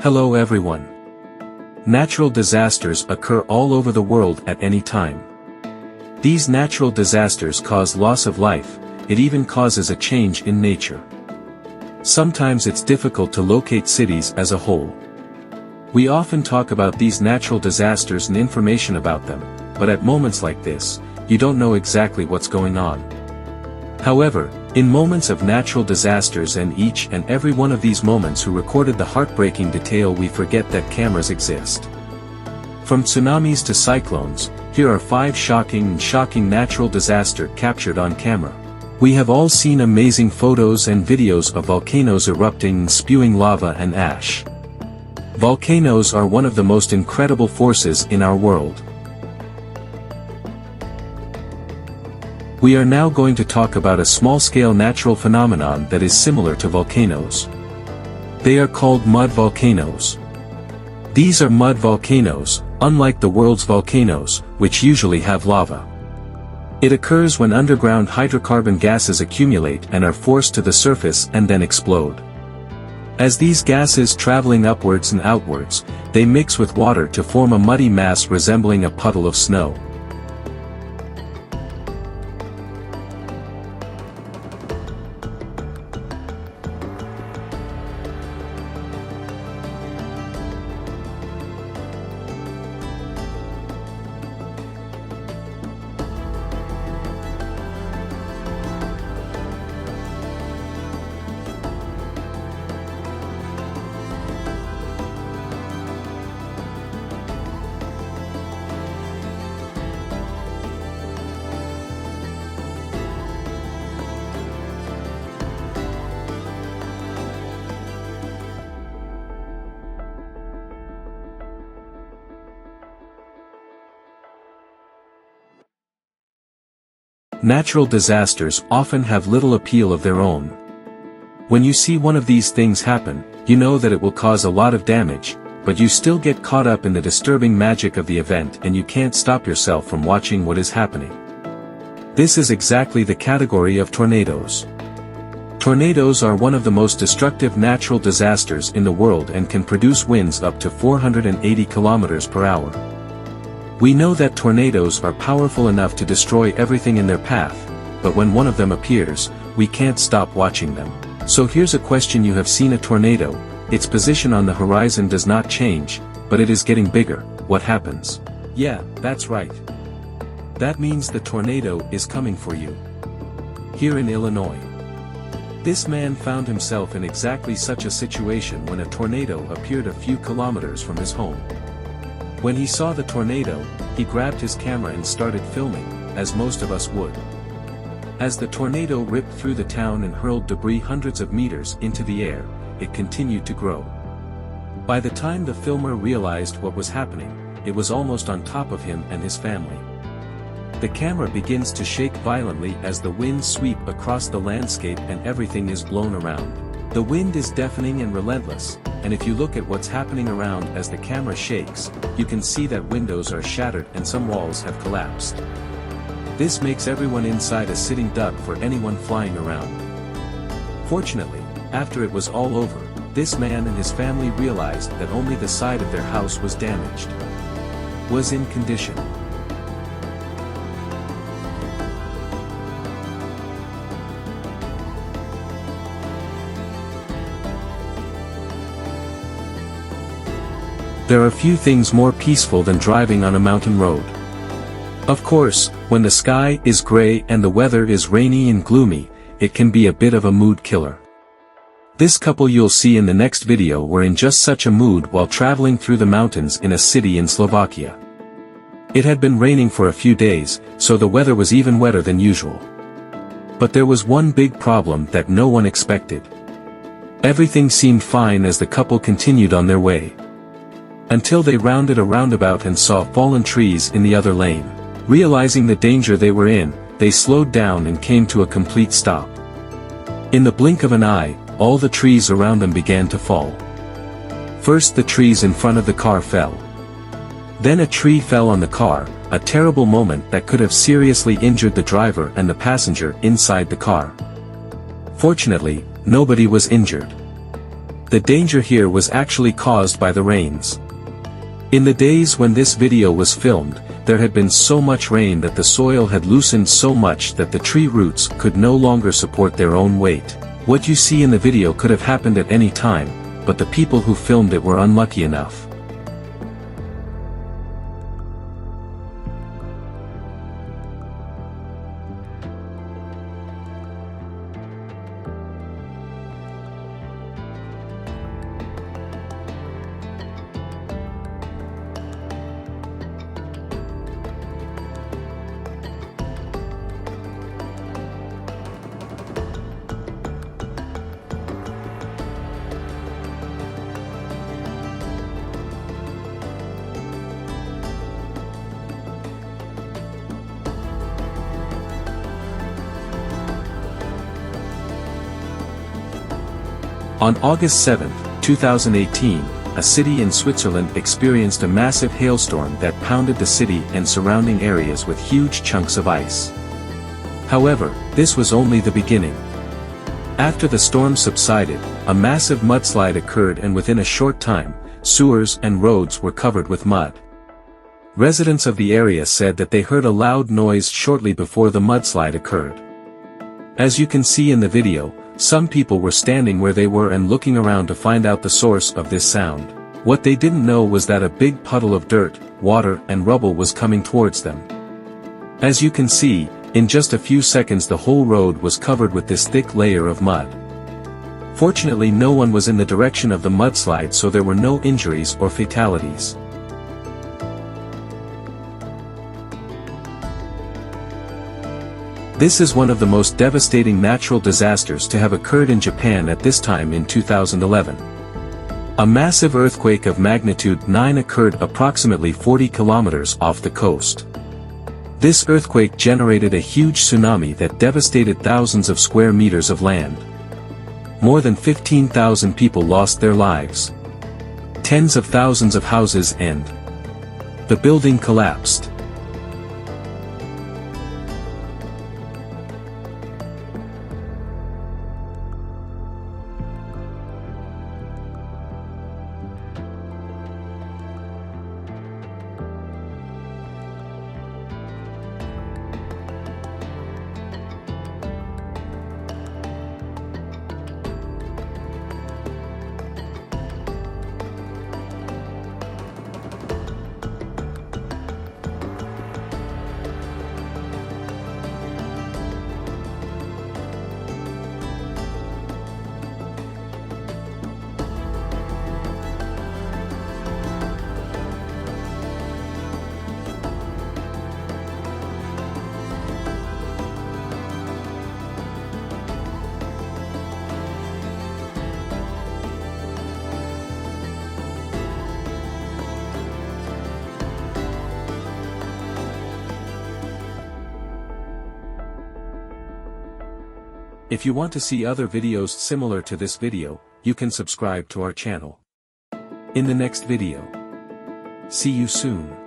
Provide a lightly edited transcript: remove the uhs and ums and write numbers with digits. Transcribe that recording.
Hello everyone. Natural disasters occur all over the world at any time. These natural disasters cause loss of life, it even causes a change in nature. Sometimes it's difficult to locate cities as a whole. We often talk about these natural disasters and information about them, but at moments like this, you don't know exactly what's going on. However, in moments of natural disasters and each and every one of these moments who recorded the heartbreaking detail, we forget that cameras exist. From tsunamis to cyclones, here are 5 shocking natural disasters captured on camera. We have all seen amazing photos and videos of volcanoes erupting and spewing lava and ash. Volcanoes are one of the most incredible forces in our world. We are now going to talk about a small-scale natural phenomenon that is similar to volcanoes. They are called mud volcanoes. These are mud volcanoes, unlike the world's volcanoes, which usually have lava. It occurs when underground hydrocarbon gases accumulate and are forced to the surface and then explode. As these gases traveling upwards and outwards, they mix with water to form a muddy mass resembling a puddle of snow. Natural disasters often have little appeal of their own. When you see one of these things happen, you know that it will cause a lot of damage, but you still get caught up in the disturbing magic of the event and you can't stop yourself from watching what is happening. This is exactly the category of tornadoes. Tornadoes are one of the most destructive natural disasters in the world and can produce winds up to 480 kilometers per hour. We know that tornadoes are powerful enough to destroy everything in their path, but when one of them appears, we can't stop watching them. So here's a question: you have seen a tornado, its position on the horizon does not change, but it is getting bigger. What happens? Yeah, that's right. That means the tornado is coming for you. Here in Illinois, this man found himself in exactly such a situation when a tornado appeared a few kilometers from his home. When he saw the tornado, he grabbed his camera and started filming, as most of us would. As the tornado ripped through the town and hurled debris hundreds of meters into the air, it continued to grow. By the time the filmer realized what was happening, it was almost on top of him and his family. The camera begins to shake violently as the winds sweep across the landscape and everything is blown around. The wind is deafening and relentless, and if you look at what's happening around as the camera shakes, you can see that windows are shattered and some walls have collapsed. This makes everyone inside a sitting duck for anyone flying around. Fortunately, after it was all over, this man and his family realized that only the side of their house was damaged. Was in condition. There are few things more peaceful than driving on a mountain road. Of course, when the sky is gray and the weather is rainy and gloomy, it can be a bit of a mood killer. This couple you'll see in the next video were in just such a mood while traveling through the mountains in a city in Slovakia. It had been raining for a few days, so the weather was even wetter than usual. But there was one big problem that no one expected. Everything seemed fine as the couple continued on their way. Until they rounded a roundabout and saw fallen trees in the other lane. Realizing the danger they were in, they slowed down and came to a complete stop. In the blink of an eye, all the trees around them began to fall. First the trees in front of the car fell. Then a tree fell on the car, a terrible moment that could have seriously injured the driver and the passenger inside the car. Fortunately, nobody was injured. The danger here was actually caused by the rains. In the days when this video was filmed, there had been so much rain that the soil had loosened so much that the tree roots could no longer support their own weight. What you see in the video could have happened at any time, but the people who filmed it were unlucky enough. On August 7, 2018, a city in Switzerland experienced a massive hailstorm that pounded the city and surrounding areas with huge chunks of ice. However, this was only the beginning. After the storm subsided, a massive mudslide occurred, and within a short time, sewers and roads were covered with mud. Residents of the area said that they heard a loud noise shortly before the mudslide occurred. As you can see in the video, some people were standing where they were and looking around to find out the source of this sound. What they didn't know was that a big puddle of dirt, water and rubble was coming towards them. As you can see, in just a few seconds the whole road was covered with this thick layer of mud. Fortunately, no one was in the direction of the mudslide, so there were no injuries or fatalities. This is one of the most devastating natural disasters to have occurred in Japan at this time in 2011. A massive earthquake of magnitude 9 occurred approximately 40 kilometers off the coast. This earthquake generated a huge tsunami that devastated thousands of square meters of land. More than 15,000 people lost their lives. Tens of thousands of houses and the building collapsed. If you want to see other videos similar to this video, you can subscribe to our channel. In the next video. See you soon.